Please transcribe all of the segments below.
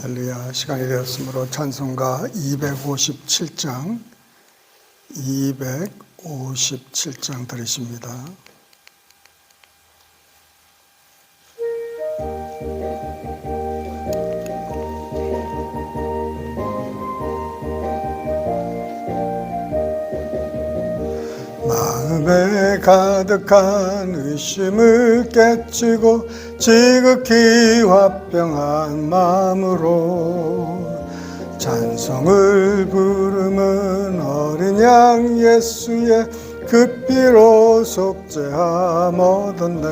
할렐루야. 시간이 되었으므로 찬송가 257장 들으십니다. 마음에 가득한 의심을 깨치고 지극히 화평한 마음으로 찬송을 부르는 어린 양 예수의 그 피로 속죄함 얻었네.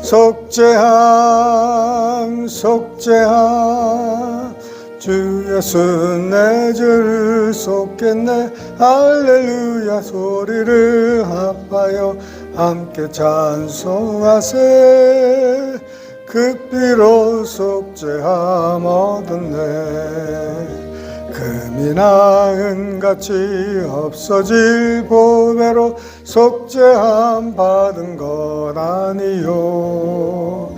속죄함 주 예수 내 죄를 속겠네. 할렐루야 소리를 합하여 함께 찬송하세. 그 피로 속죄함 얻었네. 금이나 은같이 없어질 보배로 속죄함 받은 것 아니요.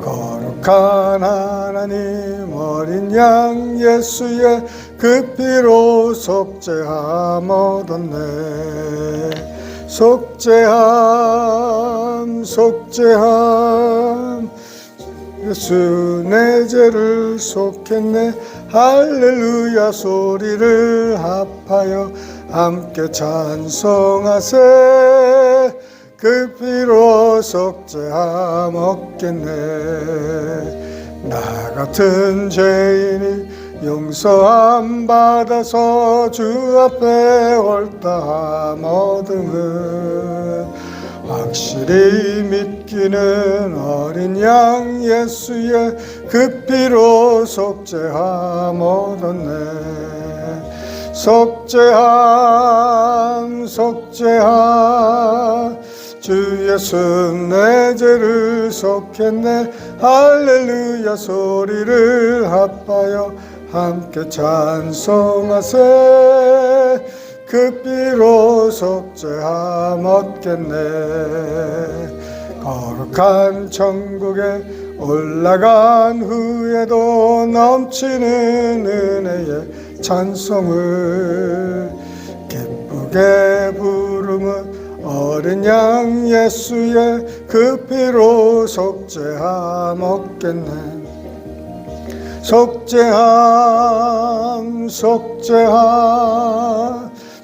거룩한 하나님 어린 양 예수의 그 피로 속죄함 얻었네. 속죄함 예수 내 죄를 속했네. 할렐루야 소리를 합하여 함께 찬송하세. 그 피로 속죄함 얻겠네. 나 같은 죄인이 용서함 받아서 주 앞에 옳다함 얻음은 확실히 믿기는 어린 양 예수의 그 피로 속죄함 얻었네. 속죄함 주 예수 내 죄를 속했네. 할렐루야 소리를 합하여 함께 찬송하세. 그 피로 속죄함 얻겠네. 거룩한 천국에 올라간 후에도 넘치는 은혜의 찬송을 기쁘게 부르면 어린 양 예수의 그 피로 속죄함 얻겠네. 속죄함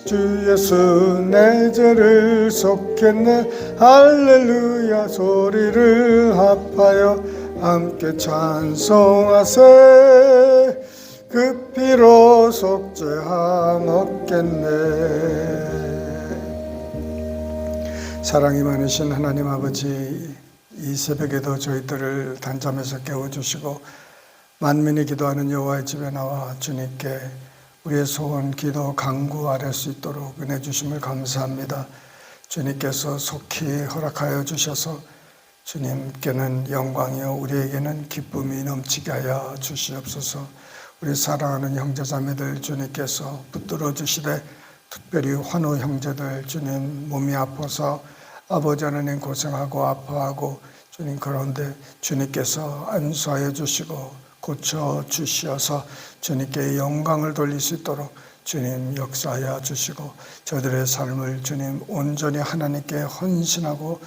주 예수 내 죄를 속했네. 할렐루야 소리를 합하여 함께 찬송하세. 그 피로 속죄함 얻겠네. 사랑이 많으신 하나님 아버지, 이 새벽에도 저희들을 단잠에서 깨워주시고 만민이 기도하는 여호와의 집에 나와 주님께 우리의 소원, 기도, 간구 아뢰 수 있도록 은혜 주심을 감사합니다. 주님께서 속히 허락하여 주셔서 주님께는 영광이요 우리에게는 기쁨이 넘치게 하여 주시옵소서. 우리 사랑하는 형제자매들 주님께서 붙들어 주시되 특별히 환우 형제들 주님 몸이 아파서 아버지 하나님 고생하고 아파하고 주님 그런데 주님께서 안수하여 주시고 고쳐 주시어서 주님께 영광을 돌릴 수 있도록 주님 역사하여 주시고 저들의 삶을 주님 온전히 하나님께 헌신하고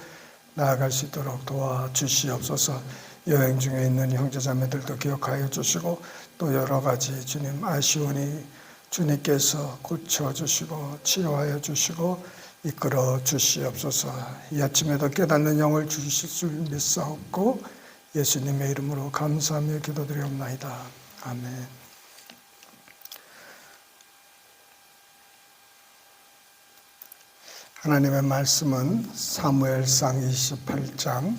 나아갈 수 있도록 도와주시옵소서. 여행 중에 있는 형제자매들도 기억하여 주시고 또 여러 가지 주님 아쉬우니 주님께서 고쳐주시고 치료하여 주시고 이끌어 주시옵소서. 이 아침에도 깨닫는 영을 주실 줄 믿사옵고 예수님의 이름으로 감사하며 기도드리옵나이다. 아멘. 하나님의 말씀은 사무엘상 28장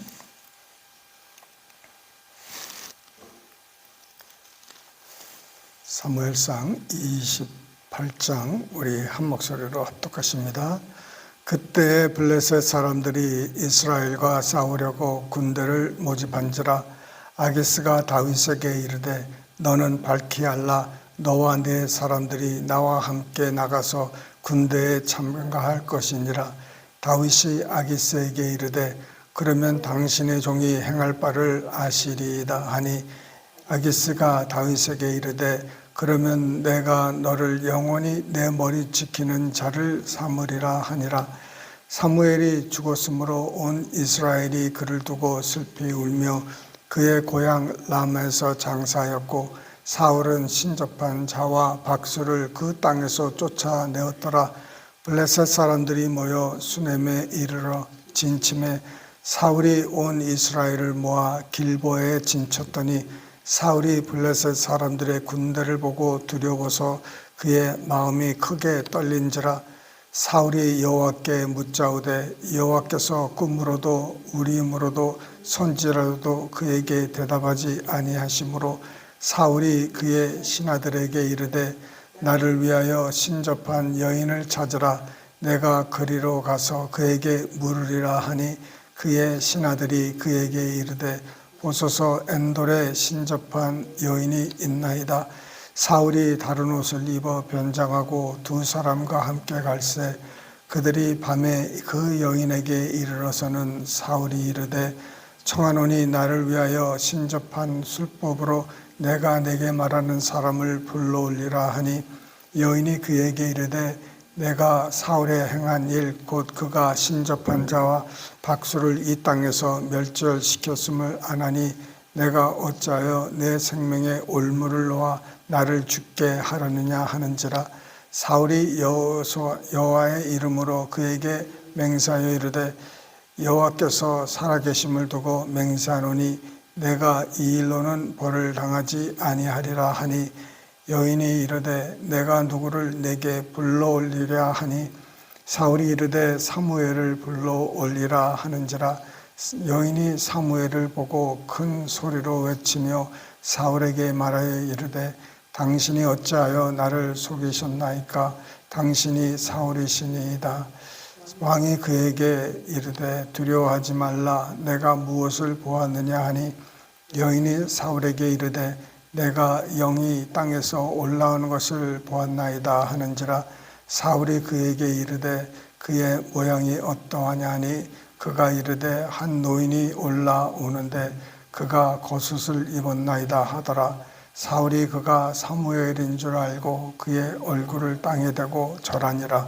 우리 한 목소리로 합독하십니다. 그때 블레셋 사람들이 이스라엘과 싸우려고 군대를 모집한지라 아기스가 다윗에게 이르되 너는 밝히 알라. 너와 네 사람들이 나와 함께 나가서 군대에 참가할 것이니라. 다윗이 아기스에게 이르되 그러면 당신의 종이 행할 바를 아시리이다 하니 아기스가 다윗에게 이르되 그러면 내가 너를 영원히 내 머리 지키는 자를 삼으리라 하니라. 사무엘이 죽었으므로 온 이스라엘이 그를 두고 슬피 울며 그의 고향 라마에서 장사하였고 사울은 신접한 자와 박수를 그 땅에서 쫓아내었더라. 블레셋 사람들이 모여 수넴에 이르러 진침해 사울이 온 이스라엘을 모아 길보에 진쳤더니 사울이 블레셋 사람들의 군대를 보고 두려워서 그의 마음이 크게 떨린지라. 사울이 여호와께 묻자오되 여호와께서 꿈으로도 우림으로도 선지라도 그에게 대답하지 아니하시므로 사울이 그의 신하들에게 이르되 나를 위하여 신접한 여인을 찾으라. 내가 그리로 가서 그에게 물으리라 하니 그의 신하들이 그에게 이르되 보소서 엔돌에 신접한 여인이 있나이다. 사울이 다른 옷을 입어 변장하고 두 사람과 함께 갈새 그들이 밤에 그 여인에게 이르러서는 사울이 이르되 청하노니 나를 위하여 신접한 술법으로 내가 내게 말하는 사람을 불러올리라 하니 여인이 그에게 이르되 내가 사울에 행한 일 곧 그가 신접한 자와 박수를 이 땅에서 멸절시켰음을 아나니 내가 어찌하여 내 생명에 올무를 놓아 나를 죽게 하려느냐 하는지라. 사울이 여호와의 이름으로 그에게 맹세하여 이르되 여호와께서 살아계심을 두고 맹세하노니 내가 이 일로는 벌을 당하지 아니하리라 하니 여인이 이르되 내가 누구를 내게 불러올리랴 하니 사울이 이르되 사무엘을 불러올리라 하는지라. 여인이 사무엘을 보고 큰 소리로 외치며 사울에게 말하여 이르되 당신이 어찌하여 나를 속이셨나이까. 당신이 사울이시니이다. 왕이 그에게 이르되 두려워하지 말라. 내가 무엇을 보았느냐 하니 여인이 사울에게 이르되 내가 영이 땅에서 올라오는 것을 보았나이다 하는지라. 사울이 그에게 이르되 그의 모양이 어떠하냐 하니 그가 이르되 한 노인이 올라오는데 그가 겉옷을 입었나이다 하더라. 사울이 그가 사무엘인 줄 알고 그의 얼굴을 땅에 대고 절하니라.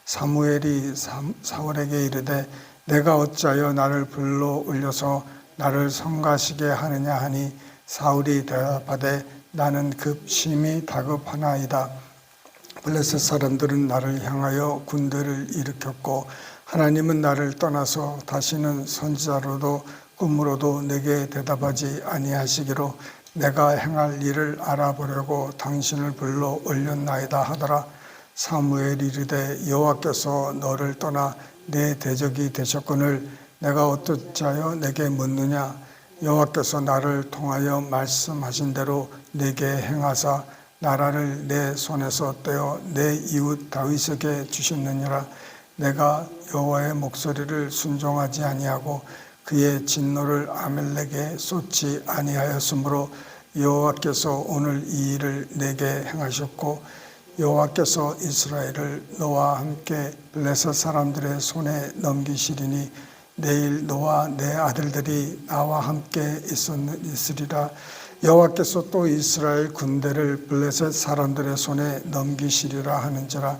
사무엘이 사울에게 이르되 내가 어찌하여 나를 불러 올려서 나를 성가시게 하느냐 하니 사울이 대답하되 나는 급 심히 다급하나이다. 블레셋 사람들은 나를 향하여 군대를 일으켰고 하나님은 나를 떠나서 다시는 선지자로도 꿈으로도 내게 대답하지 아니하시기로 내가 행할 일을 알아보려고 당신을 불러 올렸나이다 하더라. 사무엘이 이르되 여호와께서 너를 떠나 내 대적이 되셨거늘 내가 어찌하여 내게 묻느냐. 여호와께서 나를 통하여 말씀하신 대로 내게 행하사 나라를 내 손에서 떼어 내 이웃 다윗에게 주셨느니라. 내가 여호와의 목소리를 순종하지 아니하고 그의 진노를 아멜렉에 쏟지 아니하였으므로 여호와께서 오늘 이 일을 내게 행하셨고 여호와께서 이스라엘을 너와 함께 블레셋 사람들의 손에 넘기시리니 내일 너와 내 아들들이 나와 함께 있으리라. 여호와께서 또 이스라엘 군대를 블레셋 사람들의 손에 넘기시리라 하는지라.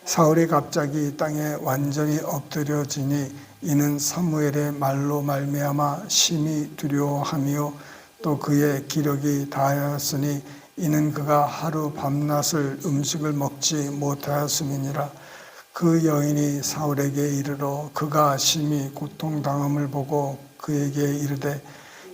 사울이 갑자기 땅에 완전히 엎드려지니 이는 사무엘의 말로 말미암아 심히 두려워하며 또 그의 기력이 다하였으니 이는 그가 하루 밤낮을 음식을 먹지 못하였음이니라. 그 여인이 사울에게 이르러 그가 심히 고통당함을 보고 그에게 이르되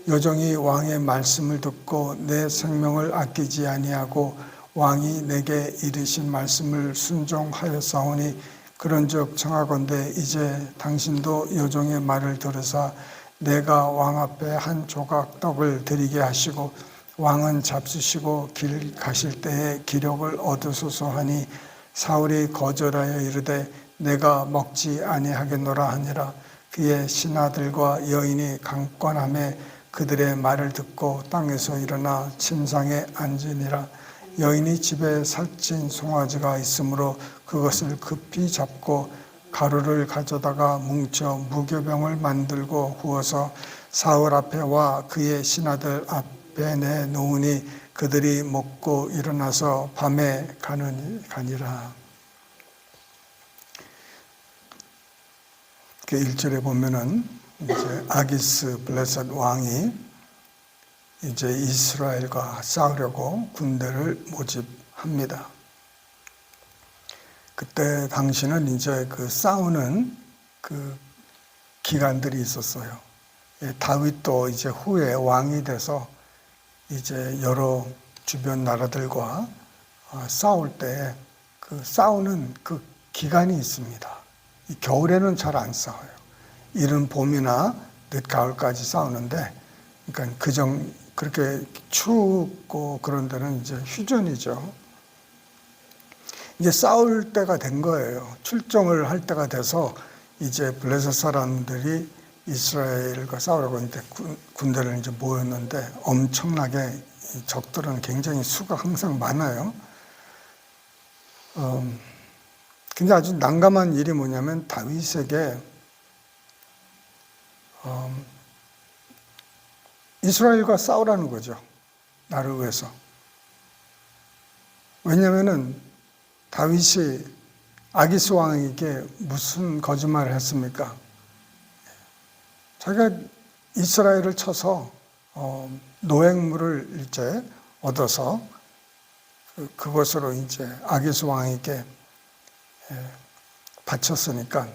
여종이 왕의 말씀을 듣고 내 생명을 아끼지 아니하고 왕이 내게 이르신 말씀을 순종하였사오니 그런즉 청하건대 이제 당신도 여종의 말을 들으사 내가 왕 앞에 한 조각 떡을 드리게 하시고 왕은 잡수시고 길 가실 때에 기력을 얻으소서 하니 사울이 거절하여 이르되 내가 먹지 아니하겠노라 하니라. 그의 신하들과 여인이 강권함에 그들의 말을 듣고 땅에서 일어나 침상에 앉으니라. 여인이 집에 살찐 송아지가 있으므로 그것을 급히 잡고 가루를 가져다가 뭉쳐 무교병을 만들고 구워서 사울 앞에 와 그의 신하들 앞 배 내에 놓으니 그들이 먹고 일어나서 밤에 가니라. 그 1절에 보면은 이제 아기스 블레셋 왕이 이제 이스라엘과 싸우려고 군대를 모집합니다. 그때 당시는 이제 그 싸우는 그 기간들이 있었어요. 다윗도 이제 후에 왕이 돼서 이제 여러 주변 나라들과 싸울 때 그 싸우는 그 기간이 있습니다. 겨울에는 잘 안 싸워요. 이른 봄이나 늦 가을까지 싸우는데, 그러니까 그렇게 춥고 그런 데는 이제 휴전이죠. 이제 싸울 때가 된 거예요. 출정을 할 때가 돼서 이제 블레셋 사람들이 이스라엘과 싸우려고 이제 군대를 이제 모였는데, 엄청나게 적들은 굉장히 수가 항상 많아요. 근데 아주 난감한 일이 뭐냐면 다윗에게 이스라엘과 싸우라는 거죠. 나를 위해서. 왜냐면은 다윗이 아기스 왕에게 무슨 거짓말을 했습니까? 자기가 이스라엘을 쳐서 노획물을 이제 얻어서 그것으로 이제 아기스 왕에게 바쳤으니까,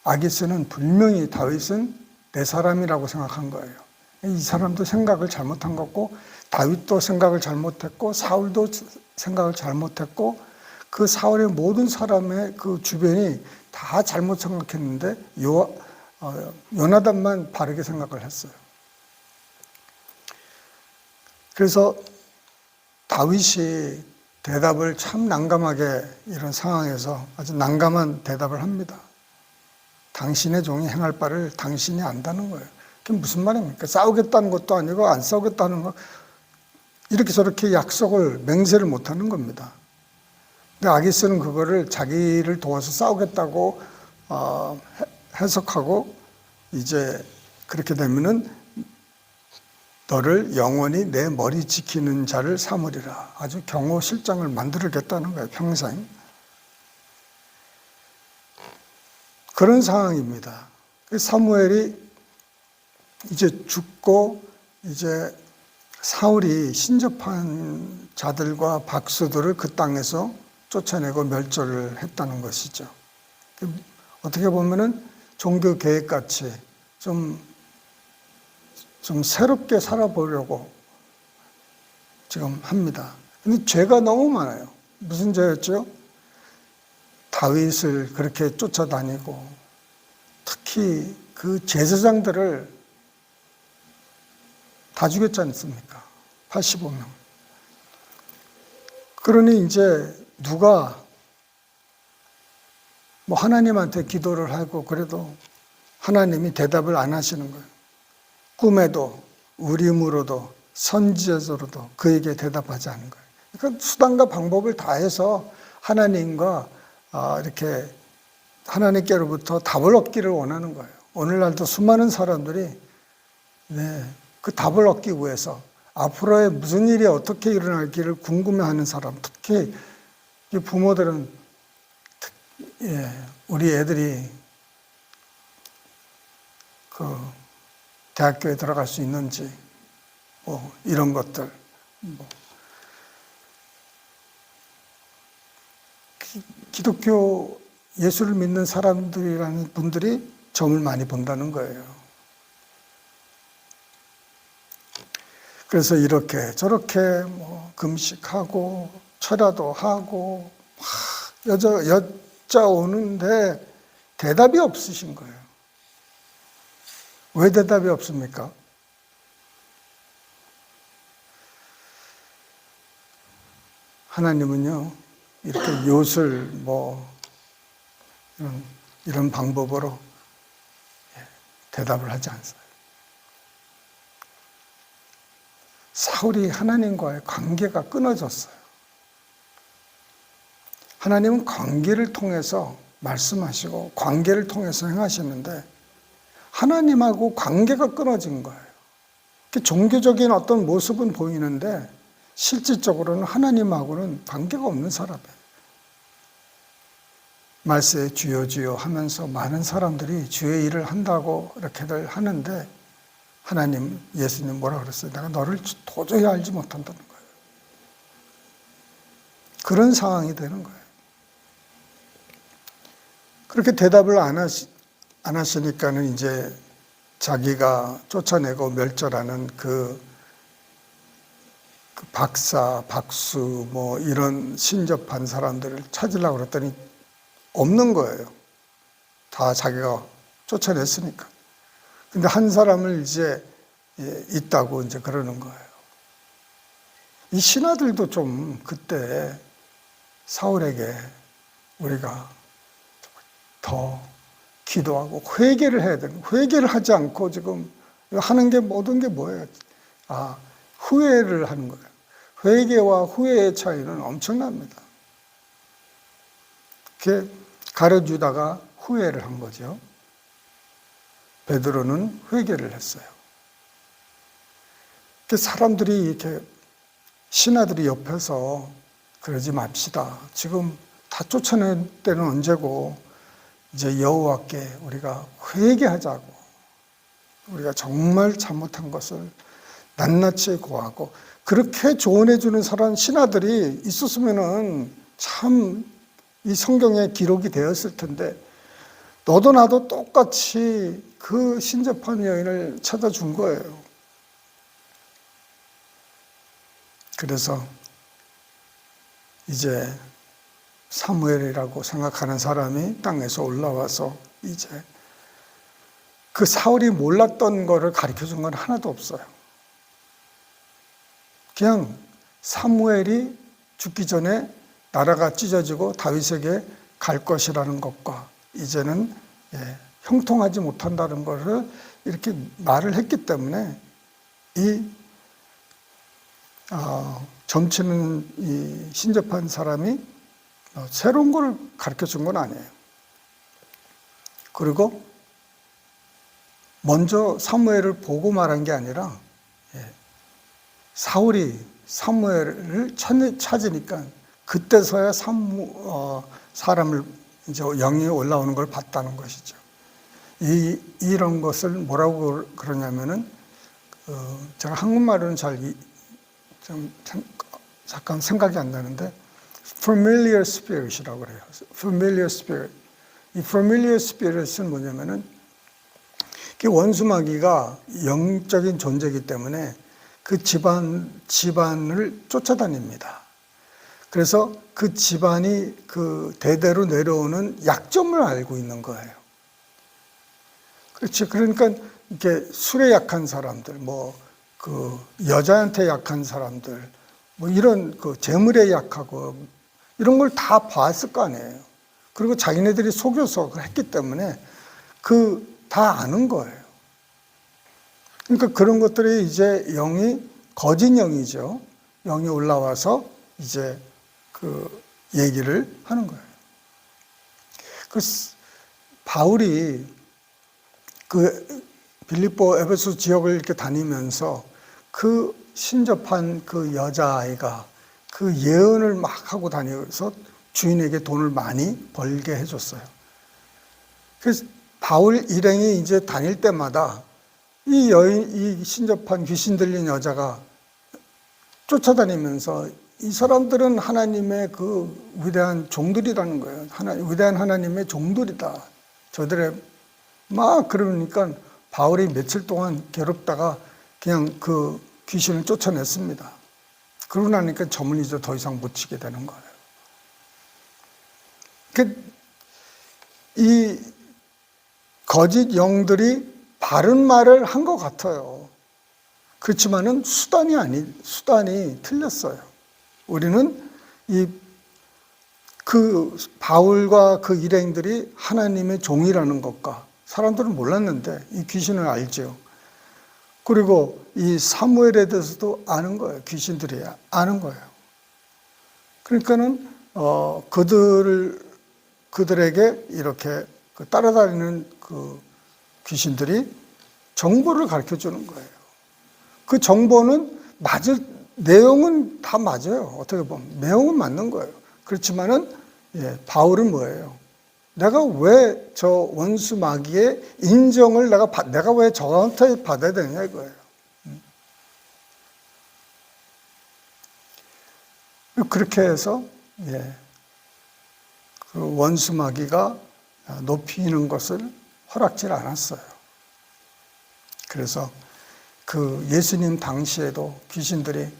아기스는 분명히 다윗은 내 사람이라고 생각한 거예요. 이 사람도 생각을 잘못한 거고, 다윗도 생각을 잘못했고, 사울도 생각을 잘못했고, 그 사울의 모든 사람의 그 주변이 다 잘못 생각했는데 요나단만 바르게 생각을 했어요. 그래서 다윗이 대답을 참 난감하게, 이런 상황에서 아주 난감한 대답을 합니다. 당신의 종이 행할 바를 당신이 안다는 거예요. 그게 무슨 말입니까? 싸우겠다는 것도 아니고 안 싸우겠다는 거, 이렇게 저렇게 약속을, 맹세를 못하는 겁니다. 근데 아기스는 그거를 자기를 도와서 싸우겠다고 해석하고, 이제 그렇게 되면은 너를 영원히 내 머리 지키는 자를 삼으리라. 아주 경호실장을 만들겠다는 거예요, 평생. 그런 상황입니다. 사무엘이 이제 죽고, 이제 사울이 신접한 자들과 박수들을 그 땅에서 쫓아내고 멸절을 했다는 것이죠. 어떻게 보면은 종교 계획같이 좀 새롭게 살아보려고 지금 합니다. 근데 죄가 너무 많아요. 무슨 죄였죠? 다윗을 그렇게 쫓아다니고, 특히 그 제사장들을 다 죽였지 않습니까? 85명. 그러니 이제 누가 뭐 하나님한테 기도를 하고 그래도 하나님이 대답을 안 하시는 거예요. 꿈에도 우림으로도 선지자로도 그에게 대답하지 않은 거예요. 그러니까 수단과 방법을 다해서 하나님과 이렇게 하나님께로부터 답을 얻기를 원하는 거예요. 오늘날도 수많은 사람들이 그 답을 얻기 위해서 앞으로의 무슨 일이 어떻게 일어날기를 궁금해하는 사람, 특히 부모들은 우리 애들이 그 대학교에 들어갈 수 있는지, 뭐 이런 것들, 기독교 예수를 믿는 사람들이라는 분들이 점을 많이 본다는 거예요. 그래서 이렇게 저렇게 뭐 금식하고 철야도 하고 막 여짜오는데 대답이 없으신 거예요. 왜 대답이 없습니까? 하나님은요, 이렇게 욥을 뭐 이런 방법으로 대답을 하지 않아요. 사울이 하나님과의 관계가 끊어졌어요. 하나님은 관계를 통해서 말씀하시고 관계를 통해서 행하시는데 하나님하고 관계가 끊어진 거예요. 종교적인 어떤 모습은 보이는데 실질적으로는 하나님하고는 관계가 없는 사람이에요. 말세에 주여 주여 하면서 많은 사람들이 주의 일을 한다고 이렇게들 하는데 하나님, 예수님 뭐라 그랬어요? 내가 너를 도저히 알지 못한다는 거예요. 그런 상황이 되는 거예요. 그렇게 대답을 안 하시니까는 이제 자기가 쫓아내고 멸절하는 그 박사, 박수 뭐 이런 신접한 사람들을 찾으려고 그랬더니 없는 거예요. 다 자기가 쫓아냈으니까. 근데 한 사람을 이제 있다고 이제 그러는 거예요. 이 신하들도 좀 그때 사울에게 우리가 더 기도하고 회개를 해야 되는, 회개를 하지 않고 지금 하는 게 모든 게 뭐예요? 후회를 하는 거예요. 회개와 후회의 차이는 엄청납니다. 그게 가르주다가 후회를 한 거죠. 베드로는 회개를 했어요. 사람들이 이렇게 신하들이 옆에서 그러지 맙시다. 지금 다 쫓아낼 때는 언제고 이제 여호와께 우리가 회개하자고, 우리가 정말 잘못한 것을 낱낱이 고하고, 그렇게 조언해 주는 사람 신하들이 있었으면은 참 이 성경에 기록이 되었을 텐데 너도 나도 똑같이 그 신접한 여인을 찾아준 거예요. 그래서 이제 사무엘이라고 생각하는 사람이 땅에서 올라와서 이제 그 사울이 몰랐던 거를 가르쳐 준 건 하나도 없어요. 그냥 사무엘이 죽기 전에 나라가 찢어지고 다윗에게 갈 것이라는 것과 이제는 형통하지 못한다는 것을 이렇게 말을 했기 때문에 이 점치는 이 신접한 사람이 새로운 걸 가르쳐 준 건 아니에요. 그리고 먼저 사무엘을 보고 말한 게 아니라 사울이 사무엘을 찾으니까 그때서야 사람을 이제 영이 올라오는 걸 봤다는 것이죠. 이런 것을 뭐라고 그러냐면은 제가 한국말로는 잠깐 생각이 안 나는데 familiar spirit이라고 그래요. familiar spirit. 이 familiar spirit은 뭐냐면은 원수마귀가 영적인 존재이기 때문에 그 집안을 쫓아다닙니다. 그래서 그 집안이 그 대대로 내려오는 약점을 알고 있는 거예요. 그렇지. 그러니까 이렇게 술에 약한 사람들, 그 여자한테 약한 사람들, 이런 그 재물에 약하고 이런 걸 다 봤을 거 아니에요. 그리고 자기네들이 속여서 했기 때문에 다 아는 거예요. 그러니까 그런 것들이 이제 영이 거짓 영이죠. 영이 올라와서 이제 그 얘기를 하는 거예요. 바울이 그 빌립보 에베소 지역을 이렇게 다니면서 그 신접한 그 여자아이가 그 예언을 막 하고 다녀서 주인에게 돈을 많이 벌게 해줬어요. 그래서 바울 일행이 이제 다닐 때마다 이 신접한 귀신 들린 여자가 쫓아다니면서 이 사람들은 하나님의 그 위대한 종들이라는 거예요. 위대한 하나님의 종들이다. 저들의 막 그러니까 바울이 며칠 동안 괴롭다가 그냥 그 귀신을 쫓아냈습니다. 그러고 나니까 점을 이제 더 이상 못 치게 되는 거예요. 이 거짓 영들이 바른 말을 한 것 같아요. 그렇지만은 수단이 틀렸어요. 우리는 그 바울과 그 일행들이 하나님의 종이라는 것과 사람들은 몰랐는데 이 귀신을 알죠. 그리고 이 사무엘에 대해서도 아는 거예요. 귀신들이 아는 거예요. 그러니까는 그들에게 이렇게 따라다니는 그 귀신들이 정보를 가르쳐 주는 거예요. 그 정보는 내용은 다 맞아요. 어떻게 보면 내용은 맞는 거예요. 그렇지만은 바울은 뭐예요? 내가 왜 저 원수 마귀의 인정을 내가 왜 저한테 받아야 되느냐 이거예요. 그렇게 해서 그 원수 마귀가 높이는 것을 허락지 않았어요. 그래서 그 예수님 당시에도 귀신들이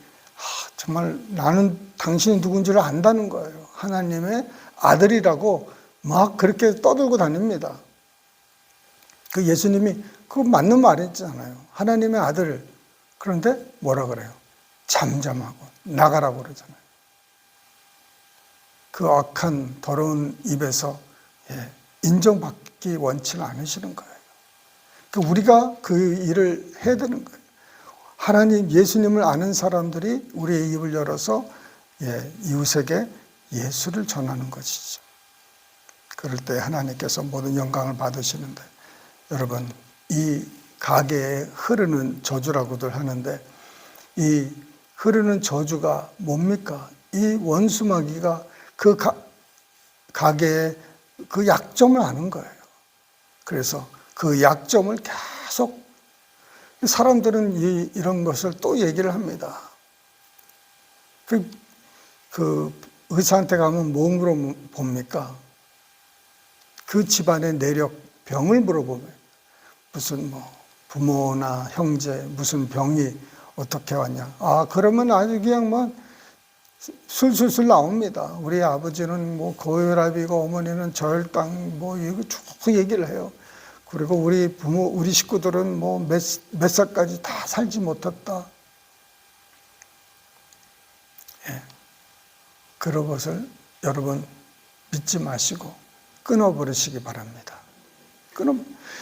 정말 나는 당신이 누군지를 안다는 거예요. 하나님의 아들이라고 막 그렇게 떠들고 다닙니다. 그 예수님이 그거 맞는 말이잖아요. 하나님의 아들. 그런데 뭐라 그래요? 잠잠하고 나가라고 그러잖아요. 그 악한 더러운 입에서 인정받기 원치는 않으시는 거예요. 우리가 그 일을 해야 되는 거예요. 하나님 예수님을 아는 사람들이 우리의 입을 열어서 이웃에게 예수를 전하는 것이죠. 그럴 때 하나님께서 모든 영광을 받으시는데, 여러분 이 가게에 흐르는 저주라고들 하는데, 이 흐르는 저주가 뭡니까? 이 원수마귀가 그 가게의 그 약점을 아는 거예요. 그래서 그 약점을 계속 사람들은 이런 것을 또 얘기를 합니다. 그 의사한테 가면 뭐 물어봅니까? 그 집안의 내력, 병을 물어보면 무슨 부모나 형제 무슨 병이 어떻게 왔냐. 그러면 아주 그냥 술술술 나옵니다. 우리 아버지는 고혈압이고 어머니는 저혈당 이거 쭉 얘기를 해요. 그리고 우리 식구들은 몇 살까지 다 살지 못했다. 그런 것을 여러분 믿지 마시고 끊어버리시기 바랍니다.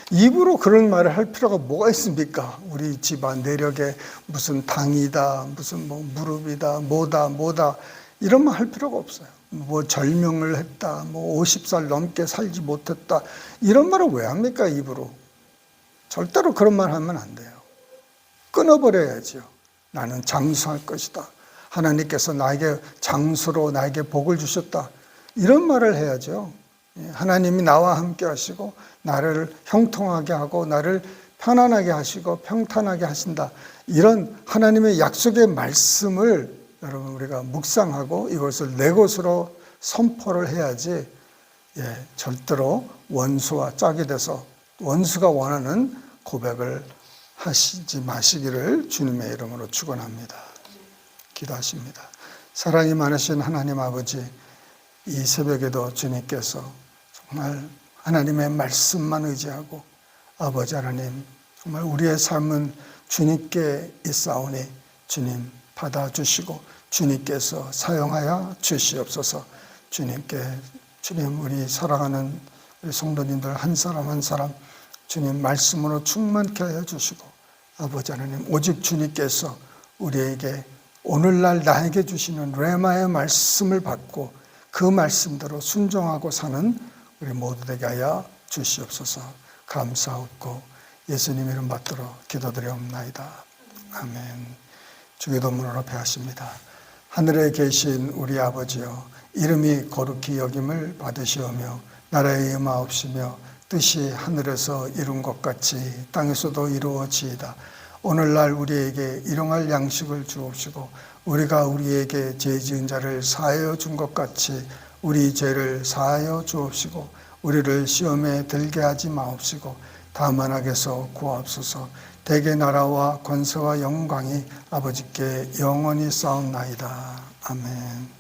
입으로 그런 말을 할 필요가 뭐가 있습니까? 우리 집안 내력에 무슨 당이다, 무슨 무릎이다, 뭐다 이런 말 할 필요가 없어요. 절명을 했다, 50살 넘게 살지 못했다 이런 말을 왜 합니까? 입으로. 절대로 그런 말 하면 안 돼요. 끊어버려야죠. 나는 장수할 것이다. 하나님께서 나에게 장수로 나에게 복을 주셨다. 이런 말을 해야죠. 하나님이 나와 함께 하시고 나를 형통하게 하고 나를 편안하게 하시고 평탄하게 하신다. 이런 하나님의 약속의 말씀을 여러분 우리가 묵상하고 이것을 내 것으로 선포를 해야지 절대로 원수와 짝이 돼서 원수가 원하는 고백을 하시지 마시기를 주님의 이름으로 축원합니다. 기도하십니다. 사랑이 많으신 하나님 아버지, 이 새벽에도 주님께서 정말 하나님의 말씀만 의지하고 아버지 하나님 정말 우리의 삶은 주님께 있사오니 주님 받아주시고 주님께서 사용하여 주시옵소서. 주님 우리 사랑하는 우리 성도님들 한 사람 한 사람 주님 말씀으로 충만케 하여 주시고 아버지 하나님 오직 주님께서 우리에게 오늘날 나에게 주시는 레마의 말씀을 받고 그 말씀대로 순종하고 사는 우리 모두 되게 하여 주시옵소서. 감사하고 예수님 이름 받들어 기도드리옵나이다. 아멘. 주기도문으로 배하십니다. 하늘에 계신 우리 아버지여, 이름이 거룩히 여김을 받으시오며 나라의 임하옵시며 뜻이 하늘에서 이룬 것 같이 땅에서도 이루어지이다. 오늘날 우리에게 일용할 양식을 주옵시고 우리가 우리에게 죄 지은 자를 사하여 준 것 같이 우리 죄를 사하여 주옵시고 우리를 시험에 들게 하지 마옵시고 다만 악에서 구하옵소서. 대개 나라와 권세와 영광이 아버지께 영원히 싸움나이다. 아멘.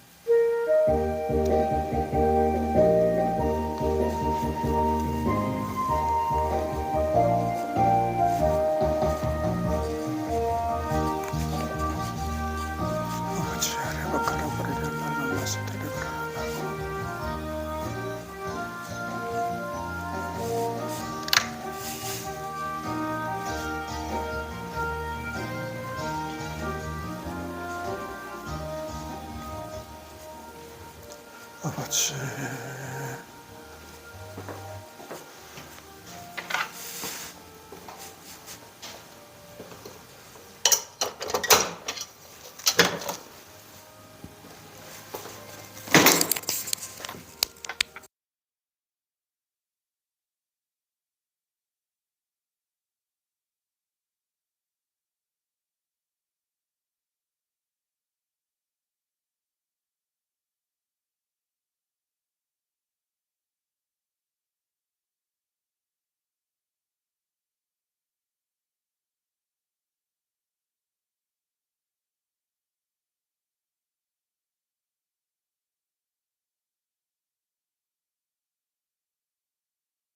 아버지